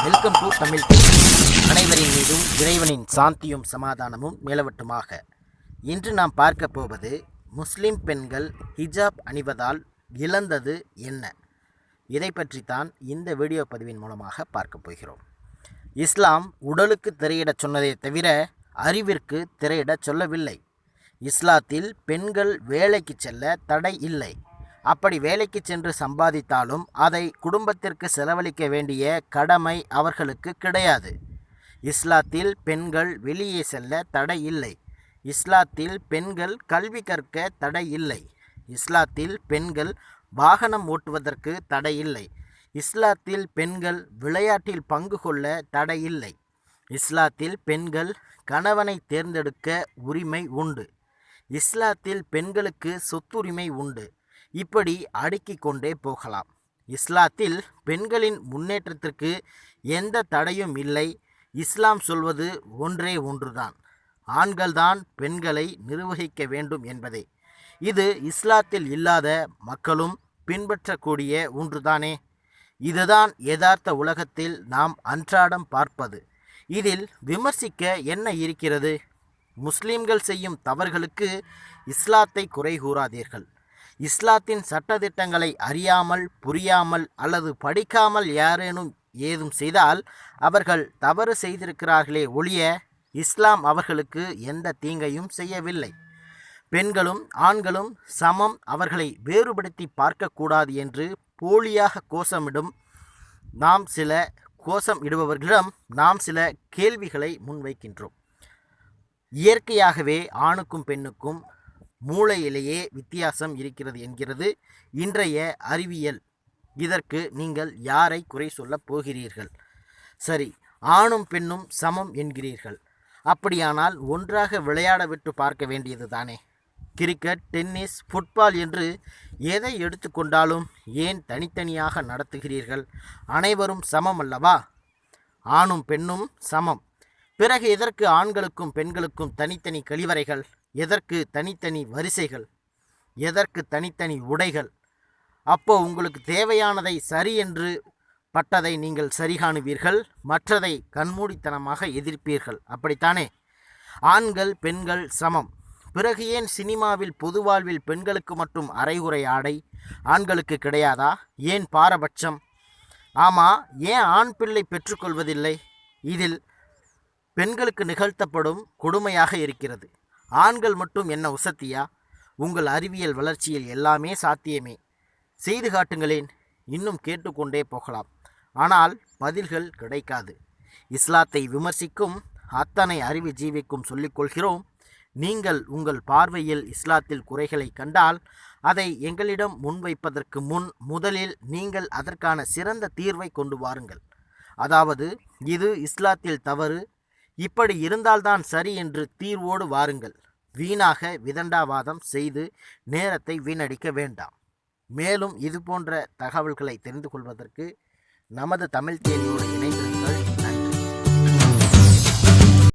Welcome to Tamil TV. அனைவரின் மீதும் இறைவனின் சாந்தியும் சமாதானமும் மேலவட்டுமாக. இன்று நாம் பார்க்க போவது முஸ்லிம் பெண்கள் ஹிஜாப் அணிவதால் இழந்தது என்ன, இதை பற்றித்தான் இந்த வீடியோ பதிவின் மூலமாக பார்க்க போகிறோம். இஸ்லாம் உடலுக்கு திரையிடச் சொன்னதை தவிர அறிவிற்கு திரையிடச் சொல்லவில்லை. இஸ்லாத்தில் பெண்கள் வேலைக்கு செல்ல தடை இல்லை. அப்படி வேலைக்கு சென்று சம்பாதித்தாலும் அதை குடும்பத்திற்கு செலவழிக்க வேண்டிய கடமை அவர்களுக்கு கிடையாது. இஸ்லாத்தில் பெண்கள் வெளியே செல்ல தடை இல்லை. இஸ்லாத்தில் பெண்கள் கல்வி கற்க தடை இல்லை. இஸ்லாத்தில் பெண்கள் வாகனம் ஓட்டுவதற்கு தடை இல்லை. இஸ்லாத்தில் பெண்கள் விளையாட்டில் பங்கு கொள்ள தடை இல்லை. இஸ்லாத்தில் பெண்கள் கணவனை தேர்ந்தெடுக்க உரிமை உண்டு. இஸ்லாத்தில் பெண்களுக்கு சொத்துரிமை உண்டு. இப்படி அடுக்கிக் கொண்டே போகலாம். இஸ்லாத்தில் பெண்களின் முன்னேற்றத்திற்கு எந்த தடையும் இல்லை. இஸ்லாம் சொல்வது ஒன்றே ஒன்றுதான், ஆண்கள்தான் பெண்களை நிர்வகிக்க வேண்டும் என்பதே. இது இஸ்லாத்தில் இல்லாத மக்களும் பின்பற்றக்கூடிய ஒன்றுதானே. இதுதான் யதார்த்த உலகத்தில் நாம் அன்றாடம் பார்ப்பது. இதில் விமர்சிக்க என்ன இருக்கிறது? முஸ்லிம்கள் செய்யும் தவறுகளுக்கு இஸ்லாத்தை குறை கூறாதீர்கள். இஸ்லாத்தின் சட்டதிட்டங்களை அறியாமல், புரியாமல் அல்லது படிக்காமல் யாரேனும் ஏதும் செய்தால் அவர்கள் தவறு செய்திருக்கிறார்களே ஒழிய இஸ்லாம் அவர்களுக்கு எந்த தீங்கையும் செய்யவில்லை. பெண்களும் ஆண்களும் சமம், அவர்களை வேறுபடுத்தி பார்க்கக்கூடாது என்று போலியாக கோஷம் இடுபவர்களிடம் நாம் சில கேள்விகளை முன்வைக்கின்றோம். இயற்கையாகவே ஆணுக்கும் பெண்ணுக்கும் மூளையிலேயே வித்தியாசம் இருக்கிறது என்கிறது இன்றைய அறிவியல். இதற்கு நீங்கள் யாரை குறை சொல்லப் போகிறீர்கள்? சரி, ஆணும் பெண்ணும் சமம் என்கிறீர்கள். அப்படியானால் ஒன்றாக விளையாட விட்டு பார்க்க வேண்டியது தானே. கிரிக்கெட், டென்னிஸ், ஃபுட்பால் என்று எதை எடுத்துக்கொண்டாலும் ஏன் தனித்தனியாக நடத்துகிறீர்கள்? அனைவரும் சமம் அல்லவா? ஆணும் பெண்ணும் சமம். பிறகு எதற்கு ஆண்களுக்கும் பெண்களுக்கும் தனித்தனி கழிவறைகள்? எதற்கு தனித்தனி வரிசைகள்? எதற்கு தனித்தனி உடைகள்? அப்போ உங்களுக்கு தேவையானதை சரி என்று பட்டதை நீங்கள் சரி காணுவீர்கள், மற்றதை கண்மூடித்தனமாக எதிர்ப்பீர்கள். அப்படித்தானே? ஆண்கள் பெண்கள் சமம். பிறகு ஏன் சினிமாவில் பொது வாழ்வில் பெண்களுக்கு மட்டும் அரைகுறை ஆடை, ஆண்களுக்கு கிடையாதா? ஏன் பாரபட்சம்? ஆமாம், ஏன் ஆண் பிள்ளை பெற்றுக்கொள்வதில்லை? இதில் பெண்களுக்கு நிகழ்த்தப்படும் கொடுமையாக இருக்கிறது. ஆண்கள் மட்டும் என்ன உசத்தியா? உங்கள் அறிவியல் வளர்ச்சியில் எல்லாமே சாத்தியமே. செய்து காட்டுங்களேன். இன்னும் கேட்டுக்கொண்டே போகலாம். ஆனால் பதில்கள் கிடைக்காது. இஸ்லாத்தை விமர்சிக்கும் அத்தனை அறிவு ஜீவிக்கும் சொல்லிக்கொள்கிறோம், நீங்கள் உங்கள் பார்வையில் இஸ்லாத்தில் குறைகளை கண்டால் அதை எங்களிடம் முன்வைப்பதற்கு முதலில் நீங்கள் அதற்கான சிறந்த தீர்வை கொண்டு வாருங்கள். அதாவது, இது இஸ்லாத்தில் தவறு, இப்படி இருந்தால்தான் சரி என்று தீர்வோடு வாருங்கள். வீணாக விதண்டாவாதம் செய்து நேரத்தை வீணடிக்க வேண்டாம். மேலும் இது போன்ற தகவல்களை தெரிந்து கொள்வதற்கு நமது தமிழ் தேனியோடு இணைந்து